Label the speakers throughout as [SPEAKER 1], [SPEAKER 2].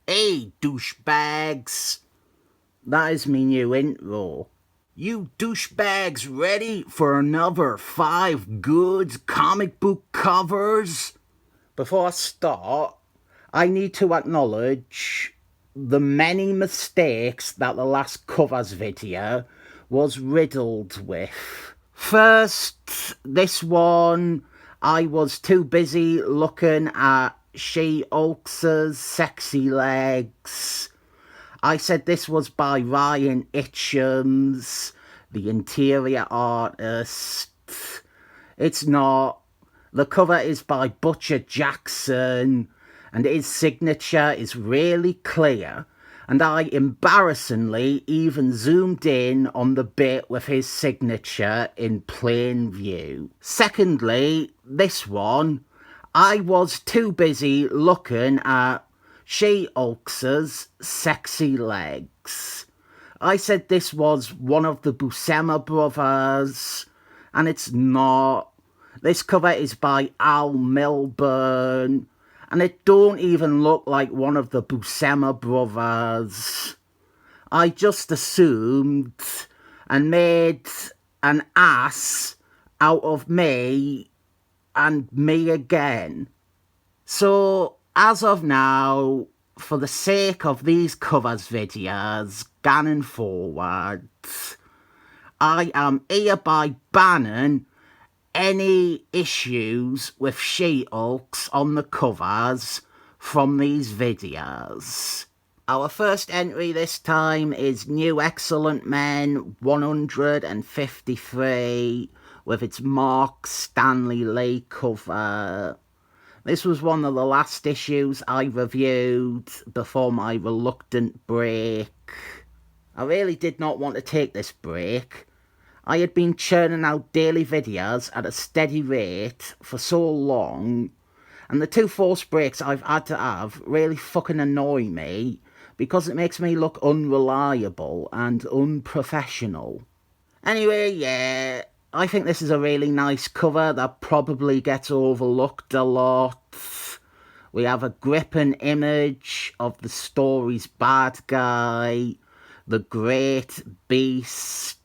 [SPEAKER 1] Hey, douchebags. That is me new intro. You douchebags ready for another 5 good comic book covers? Before I start, I need to acknowledge the many mistakes that the last covers video was riddled with. First, this one, I was too busy looking at She-Hulk's sexy legs. I said this was by Ryan Itchams, the interior artist. It's not. The cover is by Butcher Jackson, and his signature is really clear, and I embarrassingly even zoomed in on the bit with his signature in plain view. Secondly, this one, I was too busy looking at She-Hulk's sexy legs. I said this was one of the Buscema brothers, and it's not. This cover is by Al Milburn, and it don't even look like one of the Buscema brothers. I just assumed and made an ass out of me and me again. So, as of now, for the sake of these covers videos, going forward, I am hereby banning any issues with She-Hulks on the covers from these videos. Our first entry this time is New Excellent Men 153 with its Marc Stanley Lee cover. This was one of the last issues I reviewed before my reluctant break. I really did not want to take this break. I had been churning out daily videos at a steady rate for so long, and the 2 forced breaks I've had to have really fucking annoy me because it makes me look unreliable and unprofessional. Anyway, yeah, I think this is a really nice cover that probably gets overlooked a lot. We have a gripping image of the story's bad guy, the Great Beast.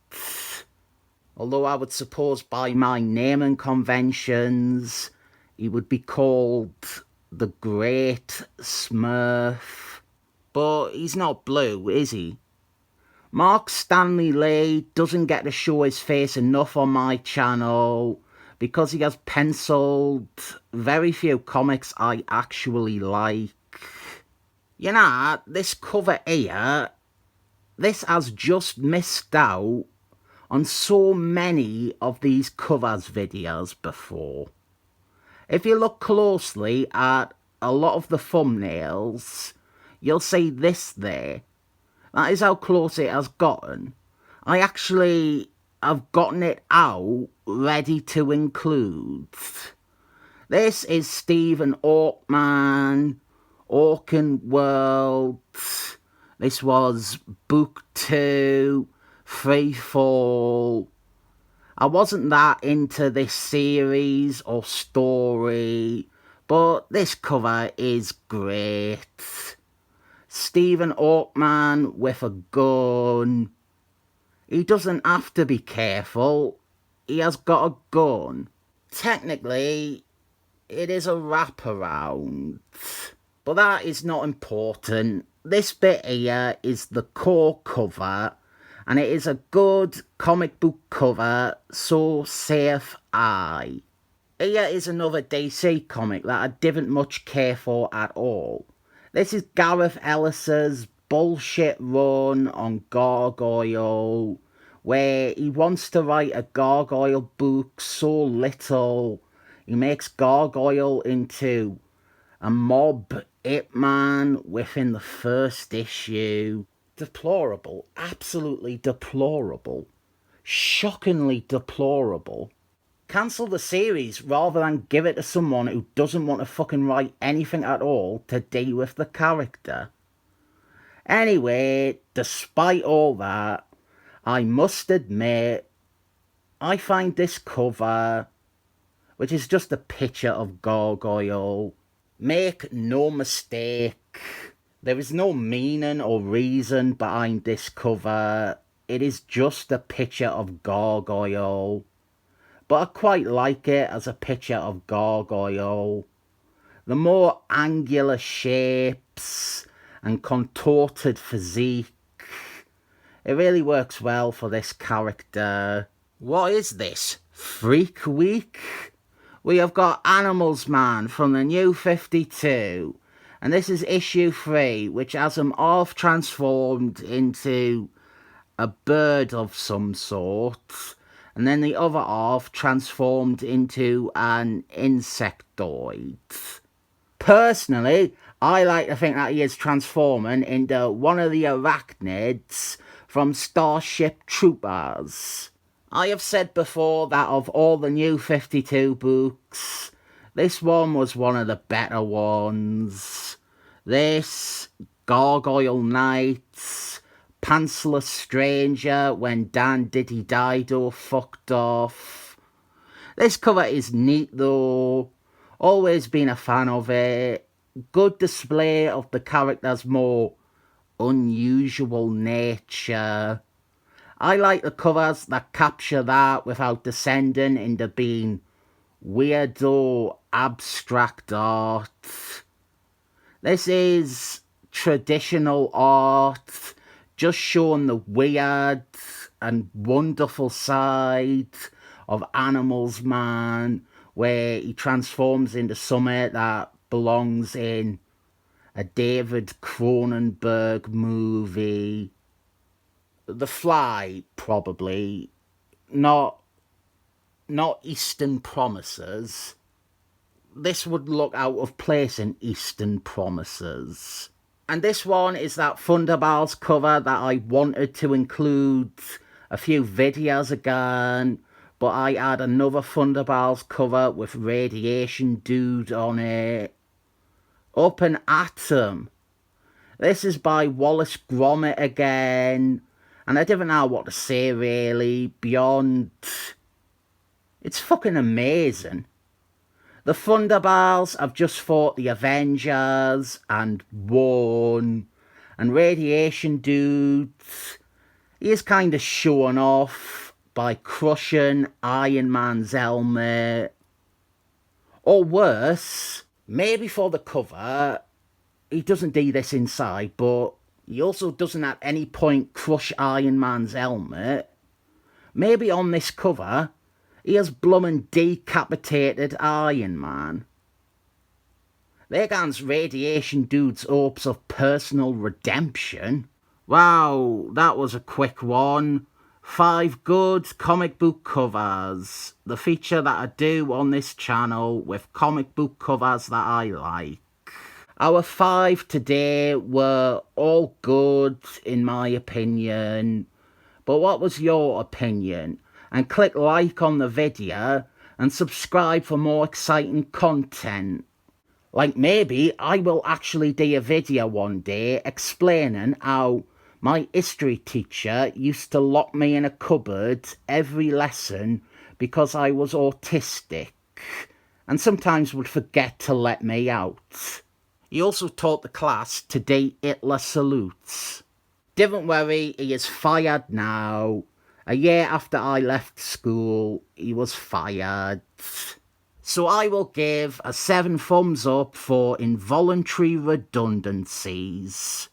[SPEAKER 1] Although I would suppose by my naming conventions, he would be called the Great Smurf. But he's not blue, is he? Marc Stanley Lee doesn't get to show his face enough on my channel because he has penciled very few comics I actually like. You know, this cover here, this has just missed out on so many of these covers videos before. If you look closely at a lot of the thumbnails, you'll see this there. That is how close it has gotten. I actually have gotten it out ready to include. This is Stephen Orkman, Orkin World. This was Book 2, Free Fall. I wasn't that into this series or story, but this cover is great. Stephen Orkman with a gun. He doesn't have to be careful. He has got a gun. Technically, it is a wraparound, but that is not important. This bit here is the core cover, and it is a good comic book cover, so safe I. Here is another DC comic that I didn't much care for at all. This is Gareth Ellis's bullshit run on Gargoyle, where he wants to write a Gargoyle book so little, he makes Gargoyle into a mob hitman within the first issue. Deplorable, absolutely deplorable, shockingly deplorable. Cancel the series rather than give it to someone who doesn't want to fucking write anything at all to deal with the character. Anyway, despite all that, I must admit, I find this cover, which is just a picture of Gargoyle, make no mistake, There is no meaning or reason behind this cover. It is just a picture of Gargoyle. But I quite like it as a picture of Gargoyle. The more angular shapes and contorted physique, it really works well for this character. What is this? Freak Week? We have got Animals Man from the New 52. And this is issue 3, which has him half transformed into a bird of some sort. And then the other half transformed into an insectoid. Personally, I like to think that he is transforming into one of the arachnids from Starship Troopers. I have said before that of all the New 52 books, this one was one of the better ones. This, Gargoyle Nights, Pantsless Stranger when Dan Diddy Dido fucked off. This cover is neat though. Always been a fan of it. Good display of the character's more unusual nature. I like the covers that capture that without descending into being weirdo abstract art. This is traditional art, just showing the weird and wonderful side of Animals Man, where he transforms into something that belongs in a David Cronenberg movie. The Fly, probably. Not Eastern Promises. This would look out of place in Eastern Promises. And this one is that Thunderball's cover that I wanted to include a few videos ago, but I had another Thunderball's cover with Radiation Dude on it. Up and Atom. This is by Wallace Gromit again, and I didn't know what to say really, beyond... It's fucking amazing. The Thunderballs have just fought the Avengers and won, and Radiation Dude, he is kind of showing off by crushing Iron Man's helmet. Or worse, maybe for the cover, he doesn't do this inside, but he also doesn't at any point crush Iron Man's helmet. Maybe on this cover, he has bloomin' decapitated Iron Man. There goes Radiation Dude's hopes of personal redemption. Wow, that was a quick one. 5 good comic book covers. The feature that I do on this channel with comic book covers that I like. Our 5 today were all good in my opinion. But what was your opinion? And click like on the video and subscribe for more exciting content. Like maybe I will actually do a video one day explaining how my history teacher used to lock me in a cupboard every lesson because I was autistic and sometimes would forget to let me out. He also taught the class to do Hitler salutes. Don't worry, he is fired now. A year after I left school, he was fired. So I will give a 7 thumbs up for involuntary redundancies.